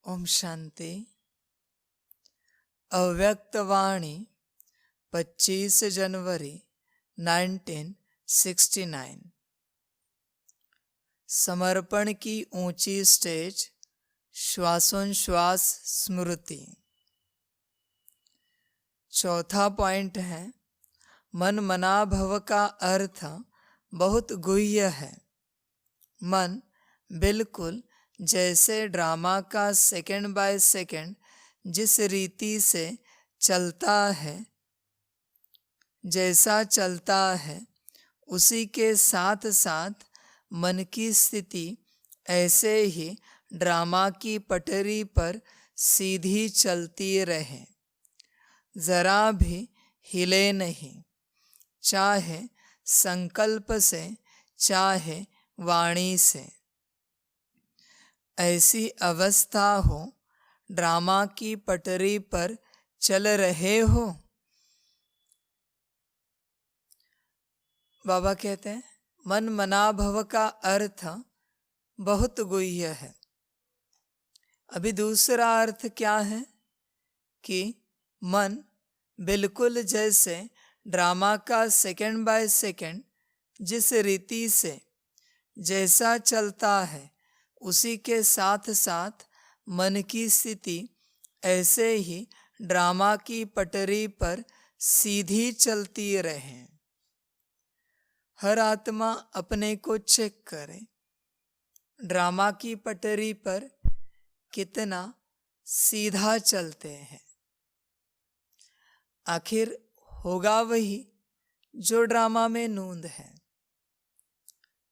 ओम शांति। अव्यक्तवाणी 25 जनवरी 1969। समर्पण की ऊंची स्टेज, श्वासोच्छ्वास स्मृति। चौथा पॉइंट है, मन मना भव का अर्थ बहुत गुह्य है। मन बिल्कुल जैसे ड्रामा का सेकंड बाय सेकंड जिस रीति से चलता है, जैसा चलता है, उसी के साथ साथ मन की स्थिति ऐसे ही ड्रामा की पटरी पर सीधी चलती रहे, जरा भी हिले नहीं, चाहे संकल्प से चाहे वाणी से। ऐसी अवस्था हो, ड्रामा की पटरी पर चल रहे हो। बाबा कहते हैं मन मना भव का अर्थ बहुत गुह्य है। अभी दूसरा अर्थ क्या है कि मन बिल्कुल जैसे ड्रामा का सेकंड बाय सेकंड जिस रीति से जैसा चलता है, उसी के साथ साथ मन की स्थिति ऐसे ही ड्रामा की पटरी पर सीधी चलती रहे। हर आत्मा अपने को चेक करे, ड्रामा की पटरी पर कितना सीधा चलते हैं। आखिर होगा वही जो ड्रामा में नूंद है,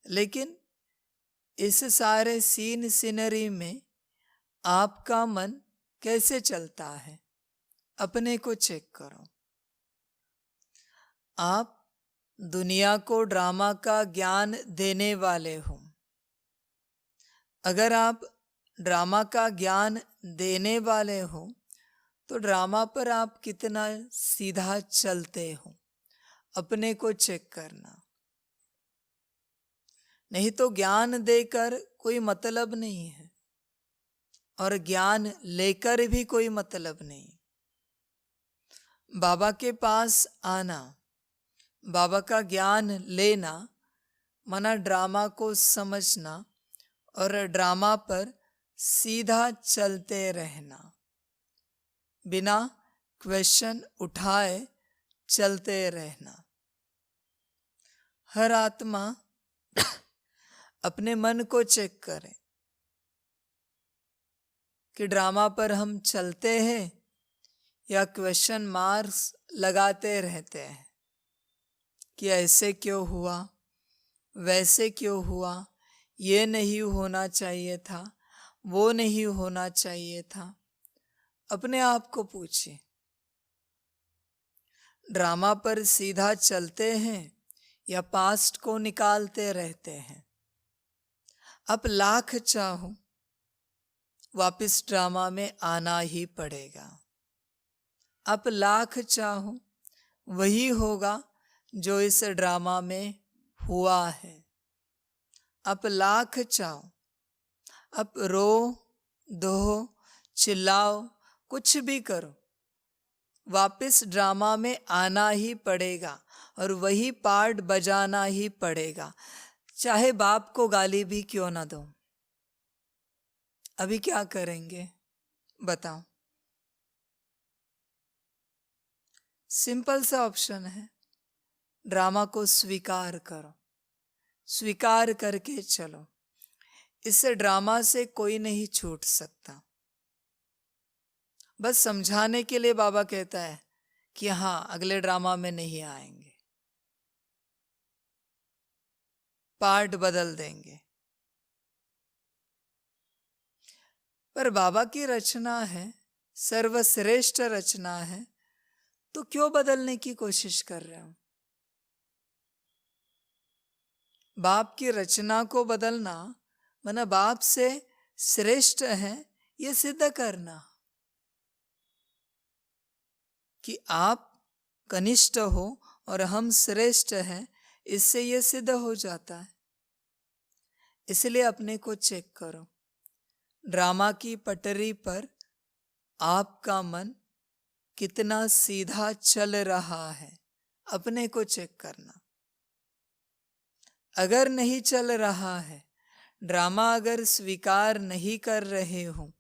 लेकिन इस सारे सीन सीनरी में आपका मन कैसे चलता है, अपने को चेक करो। आप दुनिया को ड्रामा का ज्ञान देने वाले हो। अगर आप ड्रामा का ज्ञान देने वाले हो तो ड्रामा पर आप कितना सीधा चलते हो, अपने को चेक करना। नहीं तो ज्ञान देकर कोई मतलब नहीं है और ज्ञान लेकर भी कोई मतलब नहीं। बाबा के पास आना, बाबा का ज्ञान लेना, मना ड्रामा को समझना और ड्रामा पर सीधा चलते रहना, बिना क्वेश्चन उठाए चलते रहना। हर आत्मा अपने मन को चेक करें कि ड्रामा पर हम चलते हैं या क्वेश्चन मार्क्स लगाते रहते हैं कि ऐसे क्यों हुआ, वैसे क्यों हुआ, ये नहीं होना चाहिए था, वो नहीं होना चाहिए था। अपने आप को पूछिए, ड्रामा पर सीधा चलते हैं या पास्ट को निकालते रहते हैं। अब लाख चाहो, वापिस ड्रामा में आना ही पड़ेगा। अब लाख चाहो, वही होगा जो इस ड्रामा में हुआ है। अब लाख चाहो, अब रो दो, चिल्लाओ, कुछ भी करो, वापिस ड्रामा में आना ही पड़ेगा और वही पार्ट बजाना ही पड़ेगा, चाहे बाप को गाली भी क्यों ना दो। अभी क्या करेंगे बताओ? सिंपल सा ऑप्शन है, ड्रामा को स्वीकार करो, स्वीकार करके चलो। इस ड्रामा से कोई नहीं छूट सकता। बस समझाने के लिए बाबा कहता है कि हाँ, अगले ड्रामा में नहीं आएंगे, पार्ट बदल देंगे। पर बाबा की रचना है, सर्वश्रेष्ठ रचना है, तो क्यों बदलने की कोशिश कर रहे हो? बाप की रचना को बदलना माना बाप से श्रेष्ठ है ये सिद्ध करना कि आप कनिष्ठ हो और हम श्रेष्ठ हैं, इससे ये सिद्ध हो जाता है। इसलिए अपने को चेक करो, ड्रामा की पटरी पर आपका मन कितना सीधा चल रहा है, अपने को चेक करना। अगर नहीं चल रहा है, ड्रामा अगर स्वीकार नहीं कर रहे हो,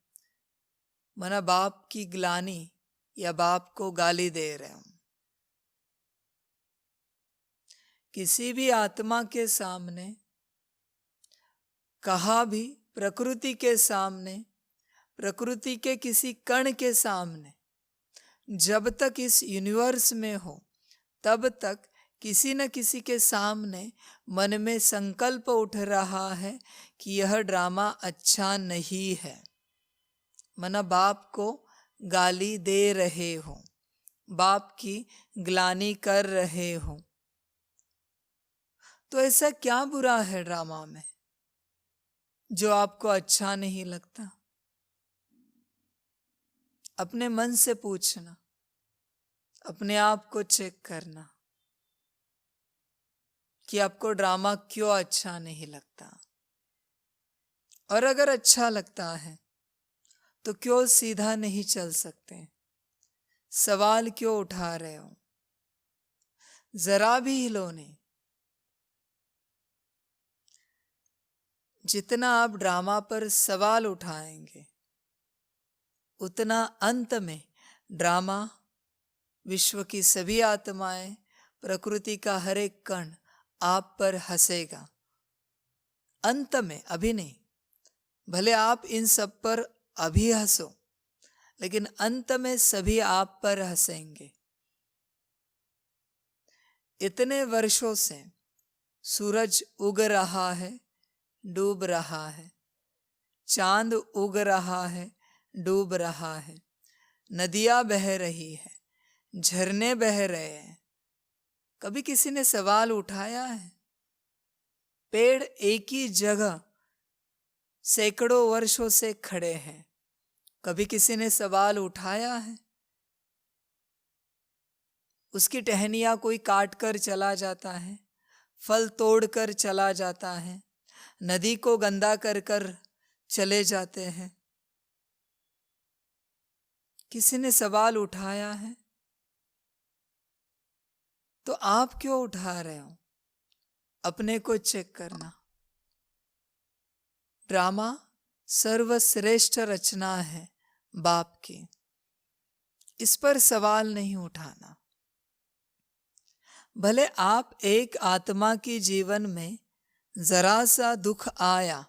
मना बाप की ग्लानि या बाप को गाली दे रहे हो। किसी भी आत्मा के सामने, कहा भी प्रकृति के सामने, प्रकृति के किसी कण के सामने, जब तक इस यूनिवर्स में हो तब तक किसी न किसी के सामने मन में संकल्प उठ रहा है कि यह ड्रामा अच्छा नहीं है। मना बाप को गाली दे रहे हो, बाप की ग्लानि कर रहे हो। तो ऐसा क्या बुरा है ड्रामा में जो आपको अच्छा नहीं लगता? अपने मन से पूछना, अपने आप को चेक करना कि आपको ड्रामा क्यों अच्छा नहीं लगता। और अगर अच्छा लगता है तो क्यों सीधा नहीं चल सकते? सवाल क्यों उठा रहे हो? जरा भी हिलो नहीं। जितना आप ड्रामा पर सवाल उठाएंगे, उतना अंत में ड्रामा, विश्व की सभी आत्माएं, प्रकृति का हर एक कण आप पर हंसेगा। अंत में, अभी नहीं। भले आप इन सब पर अभी हंसो, लेकिन अंत में सभी आप पर हंसेंगे। इतने वर्षों से सूरज उग रहा है, डूब रहा है, चांद उग रहा है, डूब रहा है, नदियां बह रही है, झरने बह रहे हैं। कभी किसी ने सवाल उठाया है? पेड़ एक ही जगह सैकड़ों वर्षों से खड़े हैं, कभी किसी ने सवाल उठाया है? उसकी टहनियां कोई काट कर चला जाता है, फल तोड़ कर चला जाता है, नदी को गंदा कर कर चले जाते हैं। किसी ने सवाल उठाया है? तो आप क्यों उठा रहे हो? अपने को चेक करना। ड्रामा सर्वश्रेष्ठ रचना है बाप की, इस पर सवाल नहीं उठाना। भले आप एक आत्मा की जीवन में जरा सा दुख आया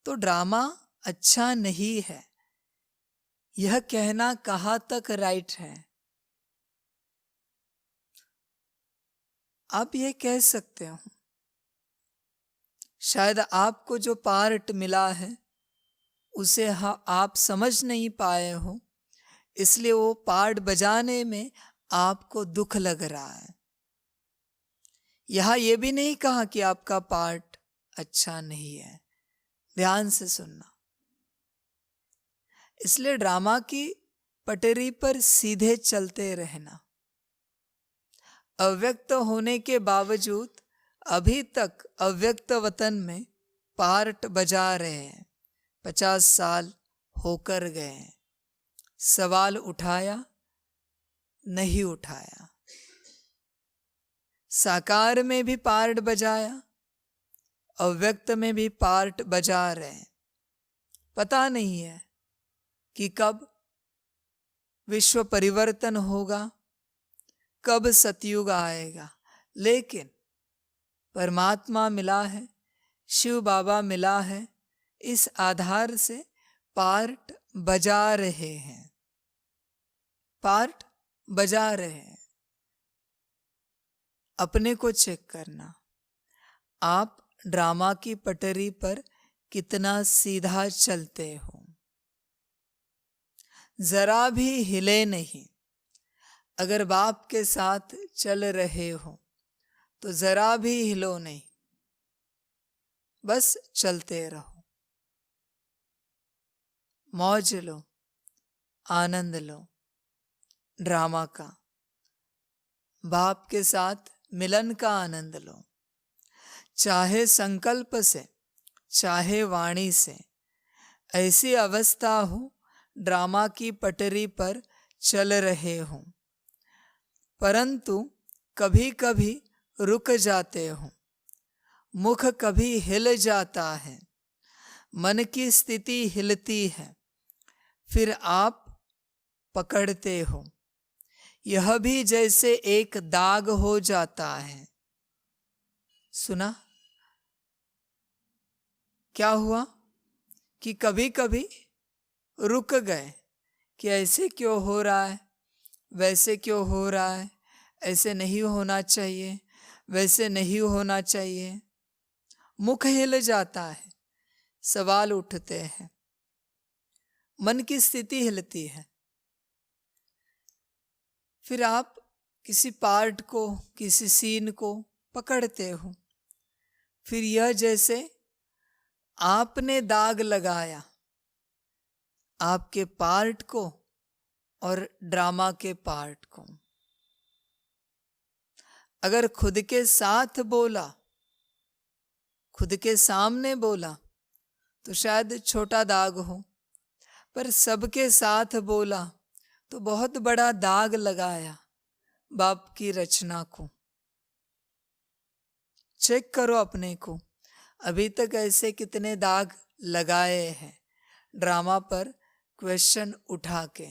तो ड्रामा अच्छा नहीं है, यह कहना कहाँ तक राइट है? आप ये कह सकते हो, शायद आपको जो पार्ट मिला है उसे आप समझ नहीं पाए हो, इसलिए वो पार्ट बजाने में आपको दुख लग रहा है। यहां ये भी नहीं कहा कि आपका पार्ट अच्छा नहीं है। ध्यान से सुनना। इसलिए ड्रामा की पटरी पर सीधे चलते रहना। अव्यक्त होने के बावजूद अभी तक अव्यक्त वतन में पार्ट बजा रहे हैं। 50 साल होकर गए। सवाल उठाया नहीं उठाया। साकार में भी पार्ट बजाया, अव्यक्त में भी पार्ट बजा रहे हैं। पता नहीं है कि कब विश्व परिवर्तन होगा, कब सतयुग आएगा, लेकिन परमात्मा मिला है, शिव बाबा मिला है, इस आधार से पार्ट बजा रहे हैं। पार्ट बजा रहे हैं। अपने को चेक करना, आप ड्रामा की पटरी पर कितना सीधा चलते हो। जरा भी हिले नहीं। अगर बाप के साथ चल रहे हो तो जरा भी हिलो नहीं, बस चलते रहो। मौज लो, आनंद लो ड्रामा का। बाप के साथ मिलन का आनंद लो, चाहे संकल्प से, चाहे वाणी से। ऐसी अवस्था हो ड्रामा की पटरी पर चल रहे हों, परंतु कभी कभी रुक जाते हो, मुख कभी हिल जाता है, मन की स्थिति हिलती है, फिर आप पकड़ते हो। यह भी जैसे एक दाग हो जाता है। सुना क्या हुआ कि कभी कभी रुक गए कि ऐसे क्यों हो रहा है, वैसे क्यों हो रहा है, ऐसे नहीं होना चाहिए, वैसे नहीं होना चाहिए। मुख हिल जाता है, सवाल उठते हैं, मन की स्थिति हिलती है। फिर आप किसी पार्ट को, किसी सीन को पकड़ते हो। फिर यह जैसे आपने दाग लगाया आपके पार्ट को और ड्रामा के पार्ट को। अगर खुद के साथ बोला, खुद के सामने बोला तो शायद छोटा दाग हो, पर सबके साथ बोला तो बहुत बड़ा दाग लगाया बाप की रचना को। चेक करो अपने को, अभी तक ऐसे कितने दाग लगाए हैं ड्रामा पर क्वेश्चन उठा के।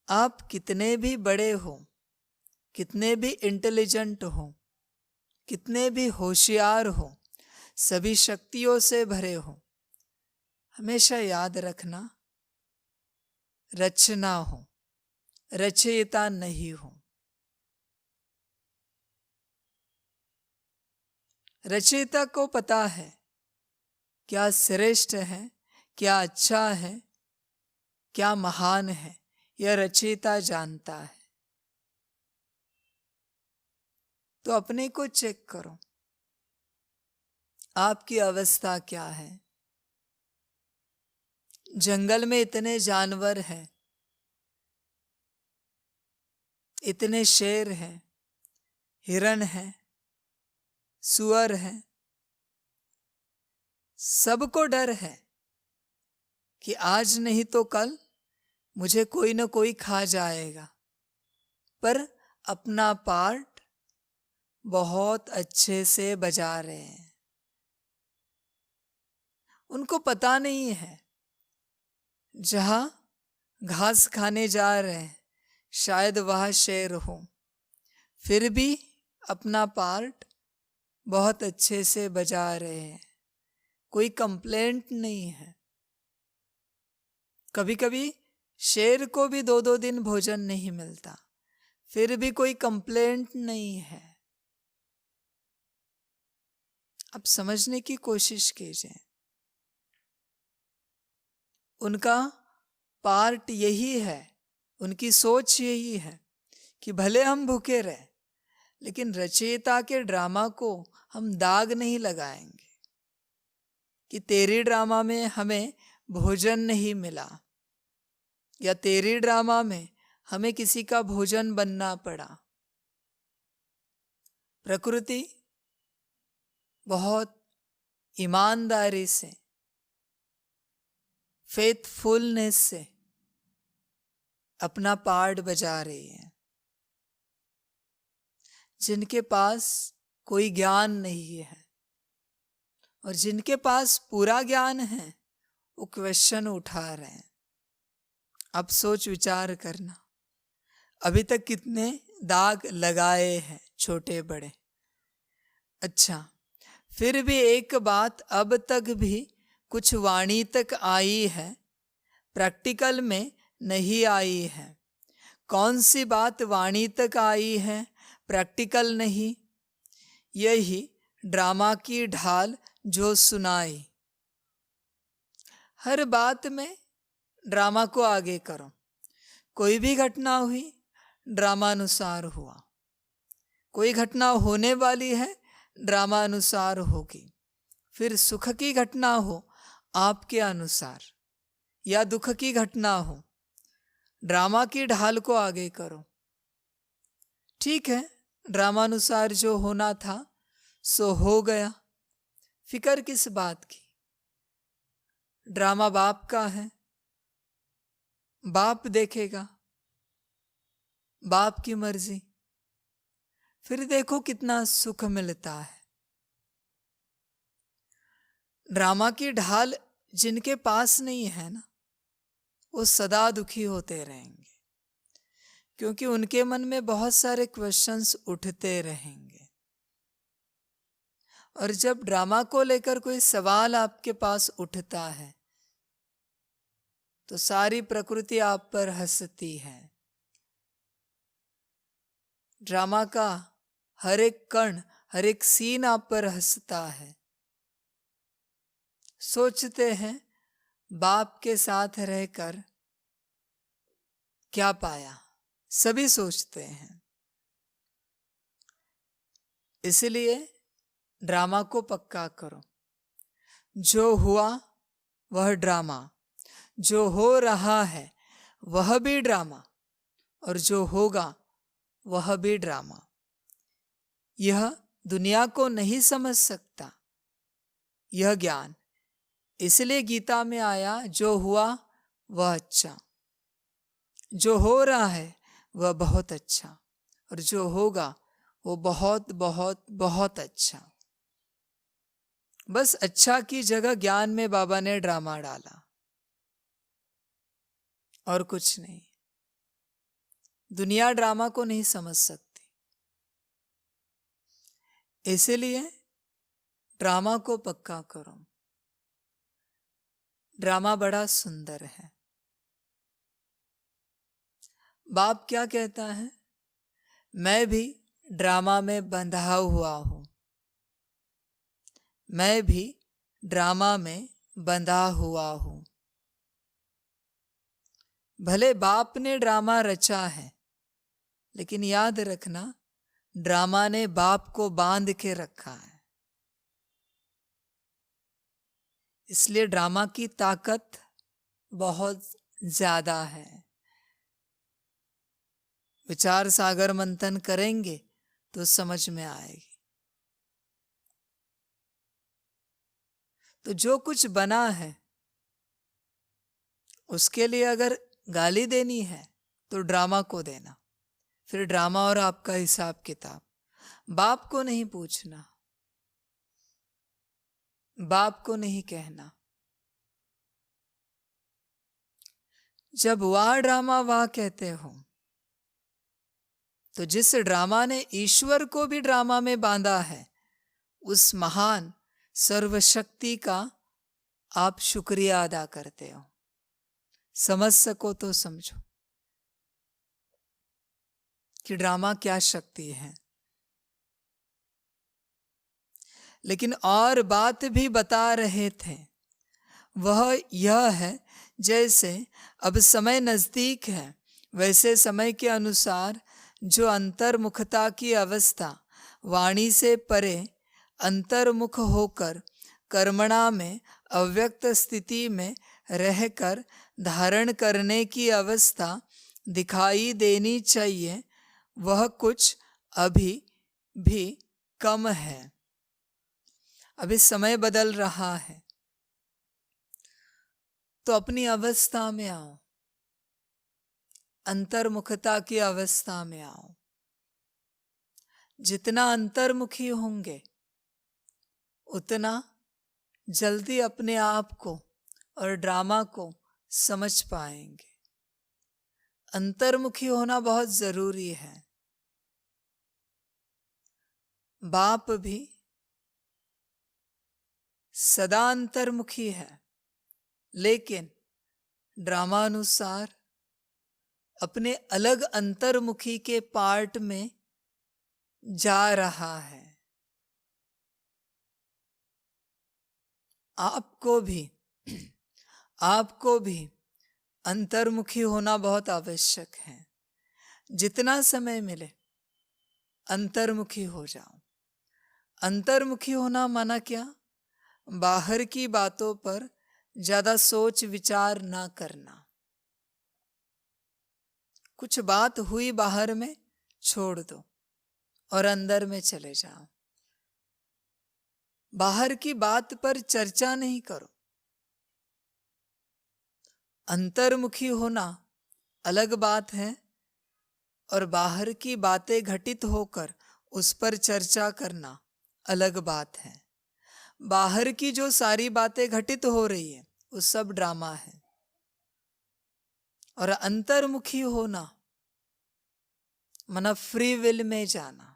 आप कितने भी बड़े हो, कितने भी इंटेलिजेंट हो, कितने भी होशियार हो, सभी शक्तियों से भरे हो, हमेशा याद रखना रचना हो, रचयिता नहीं हो। रचयिता को पता है क्या श्रेष्ठ है, क्या अच्छा है, क्या महान है, यह रचयिता जानता है। तो अपने को चेक करो, आपकी अवस्था क्या है। जंगल में इतने जानवर हैं, इतने शेर हैं, हिरण हैं, सुअर हैं, सबको डर है कि आज नहीं तो कल मुझे कोई न कोई खा जाएगा, पर अपना पार्ट बहुत अच्छे से बजा रहे हैं। उनको पता नहीं है जहां घास खाने जा रहे हैं शायद वह शेर हो, फिर भी अपना पार्ट बहुत अच्छे से बजा रहे हैं, कोई कंप्लेंट नहीं है। कभी कभी शेर को भी 2-2 दिन भोजन नहीं मिलता, फिर भी कोई कंप्लेंट नहीं है। अब समझने की कोशिश कीजिए, उनका पार्ट यही है, उनकी सोच यही है कि भले हम भूखे रहे लेकिन रचयिता के ड्रामा को हम दाग नहीं लगाएंगे कि तेरी ड्रामा में हमें भोजन नहीं मिला या तेरी ड्रामा में हमें किसी का भोजन बनना पड़ा। प्रकृति बहुत ईमानदारी से, फेथफुलनेस से अपना पार्ट बजा रही है। जिनके पास कोई ज्ञान नहीं है और जिनके पास पूरा ज्ञान है वो क्वेश्चन उठा रहे हैं। अब सोच विचार करना, अभी तक कितने दाग लगाए हैं छोटे बड़े। अच्छा, फिर भी एक बात अब तक भी कुछ वाणी तक आई है, प्रैक्टिकल में नहीं आई है। कौन सी बात वाणी तक आई है, प्रैक्टिकल नहीं? यही ड्रामा की ढाल जो सुनाई। हर बात में ड्रामा को आगे करो। कोई भी घटना हुई ड्रामानुसार हुआ, कोई घटना होने वाली है ड्रामानुसार होगी। फिर सुख की घटना हो आपके अनुसार या दुख की घटना हो, ड्रामा की ढाल को आगे करो। ठीक है, ड्रामानुसार जो होना था सो हो गया, फिक्र किस बात की। ड्रामा बाप का है, बाप देखेगा, बाप की मर्जी। फिर देखो कितना सुख मिलता है। ड्रामा की ढाल जिनके पास नहीं है ना, वो सदा दुखी होते रहेंगे, क्योंकि उनके मन में बहुत सारे क्वेश्चंस उठते रहेंगे। और जब ड्रामा को लेकर कोई सवाल आपके पास उठता है तो सारी प्रकृति आप पर हंसती है। ड्रामा का हर एक कण, हर एक सीन आप पर हंसता है। सोचते हैं बाप के साथ रहकर क्या पाया, सभी सोचते हैं। इसलिए ड्रामा को पक्का करो। जो हुआ वह ड्रामा, जो हो रहा है वह भी ड्रामा, और जो होगा वह भी ड्रामा। यह दुनिया को नहीं समझ सकता यह ज्ञान। इसलिए गीता में आया, जो हुआ वह अच्छा, जो हो रहा है वह बहुत अच्छा, और जो होगा वो बहुत बहुत बहुत अच्छा। बस अच्छा की जगह ज्ञान में बाबा ने ड्रामा डाला, और कुछ नहीं। दुनिया ड्रामा को नहीं समझ सकती, इसलिए ड्रामा को पक्का करो। ड्रामा बड़ा सुंदर है। बाप क्या कहता है? मैं भी ड्रामा में बंधा हुआ हूं, मैं भी ड्रामा में बंधा हुआ हूं। भले बाप ने ड्रामा रचा है, लेकिन याद रखना ड्रामा ने बाप को बांध के रखा है। इसलिए ड्रामा की ताकत बहुत ज्यादा है। विचार सागर मंथन करेंगे तो समझ में आएगी। तो जो कुछ बना है उसके लिए अगर गाली देनी है तो ड्रामा को देना, फिर ड्रामा और आपका हिसाब किताब। बाप को नहीं पूछना, बाप को नहीं कहना। जब वाह ड्रामा वाह कहते हो तो जिस ड्रामा ने ईश्वर को भी ड्रामा में बांधा है, उस महान सर्वशक्ति का आप शुक्रिया अदा करते हो। समझ सको तो समझो कि ड्रामा क्या शक्ति है। लेकिन और बात भी बता रहे थे, वह यह है जैसे अब समय नजदीक है, वैसे समय के अनुसार जो अंतर्मुखता की अवस्था वाणी से परे अंतर्मुख होकर कर्मणा में अव्यक्त स्थिति में रहकर धारण करने की अवस्था दिखाई देनी चाहिए, वह कुछ अभी भी कम है। अभी समय बदल रहा है, तो अपनी अवस्था में आओ, अंतर्मुखता की अवस्था में आओ। जितना अंतर्मुखी होंगे उतना जल्दी अपने आप को और ड्रामा को समझ पाएंगे। अंतर्मुखी होना बहुत जरूरी है। बाप भी सदा अंतर्मुखी है, लेकिन ड्रामानुसार अपने अलग अंतर्मुखी के पार्ट में जा रहा है। आपको भी अंतर्मुखी होना बहुत आवश्यक है। जितना समय मिले अंतर्मुखी हो जाओ। अंतर्मुखी होना माना क्या? बाहर की बातों पर ज्यादा सोच विचार ना करना। कुछ बात हुई बाहर में, छोड़ दो और अंदर में चले जाओ। बाहर की बात पर चर्चा नहीं करो, अंतर्मुखी होना अलग बात है और बाहर की बातें घटित होकर उस पर चर्चा करना अलग बात है। बाहर की जो सारी बातें घटित हो रही है वो सब ड्रामा है, और अंतर्मुखी होना माना फ्री विल में जाना।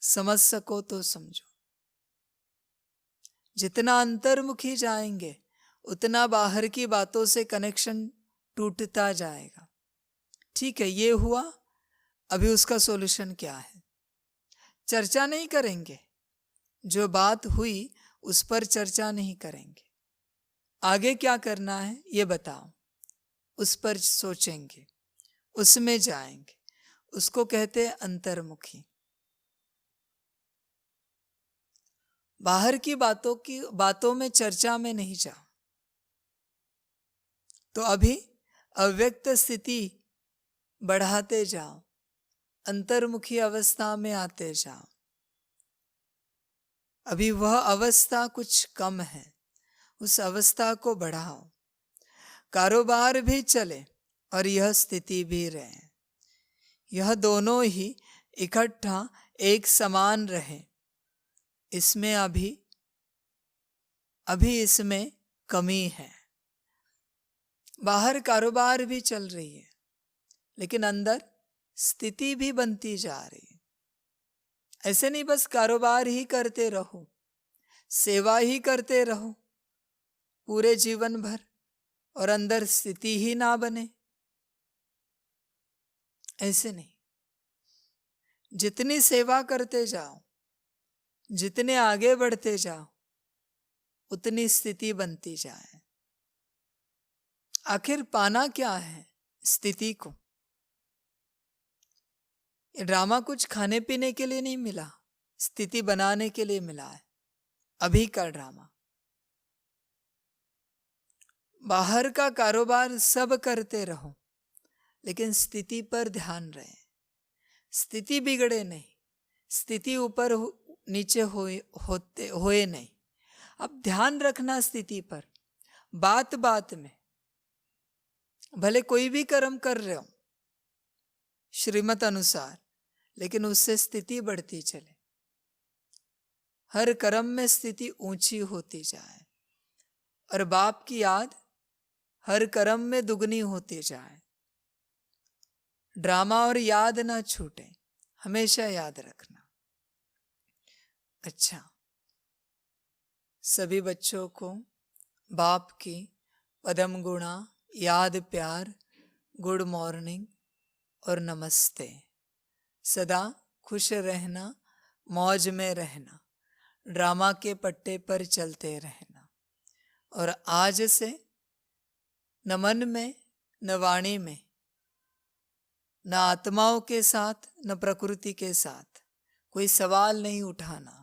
समझ सको तो समझो। जितना अंतर्मुखी जाएंगे उतना बाहर की बातों से कनेक्शन टूटता जाएगा। ठीक है, ये हुआ, अभी उसका सॉल्यूशन क्या है? चर्चा नहीं करेंगे, जो बात हुई उस पर चर्चा नहीं करेंगे। आगे क्या करना है ये बताओ, उस पर सोचेंगे, उसमें जाएंगे। उसको कहते हैं अंतर्मुखी। बाहर की बातों में चर्चा में नहीं जाओ। तो अभी अव्यक्त स्थिति बढ़ाते जाओ, अंतर्मुखी अवस्था में आते जाओ। अभी वह अवस्था कुछ कम है, उस अवस्था को बढ़ाओ। कारोबार भी चले और यह स्थिति भी रहे, यह दोनों ही इकट्ठा एक समान रहे। इसमें अभी इसमें कमी है। बाहर कारोबार भी चल रही है लेकिन अंदर स्थिति भी बनती जा रही है। ऐसे नहीं बस कारोबार ही करते रहो, सेवा ही करते रहो पूरे जीवन भर और अंदर स्थिति ही ना बने, ऐसे नहीं। जितनी सेवा करते जाओ, जितने आगे बढ़ते जाओ, उतनी स्थिति बनती जाए। आखिर पाना क्या है? स्थिति को। ये ड्रामा कुछ खाने पीने के लिए नहीं मिला, स्थिति बनाने के लिए मिला है। अभी का ड्रामा, बाहर का कारोबार सब करते रहो लेकिन स्थिति पर ध्यान रहे। स्थिति बिगड़े नहीं, स्थिति ऊपर नीचे होए नहीं। अब ध्यान रखना स्थिति पर। बात बात में भले कोई भी कर्म कर रहे हो श्रीमत अनुसार, लेकिन उससे स्थिति बढ़ती चले। हर कर्म में स्थिति ऊंची होती जाए और बाप की याद हर कर्म में दुगनी होती जाए। ड्रामा और याद ना छूटे, हमेशा याद रखना। अच्छा, सभी बच्चों को बाप की पदम गुणा, याद, प्यार, गुड मॉर्निंग और नमस्ते। सदा खुश रहना, मौज में रहना, ड्रामा के पट्टे पर चलते रहना। और आज से न मन में न वाणी में, न आत्माओं के साथ न प्रकृति के साथ कोई सवाल नहीं उठाना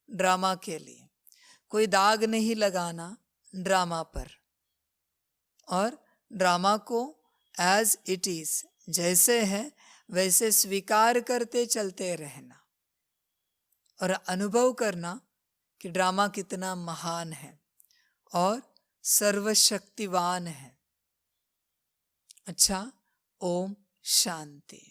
ड्रामा के लिए, कोई दाग नहीं लगाना ड्रामा पर, और ड्रामा को एज इट इज, जैसे है वैसे स्वीकार करते चलते रहना और अनुभव करना कि ड्रामा कितना महान है और सर्वशक्तिवान है। अच्छा, ओम शांति।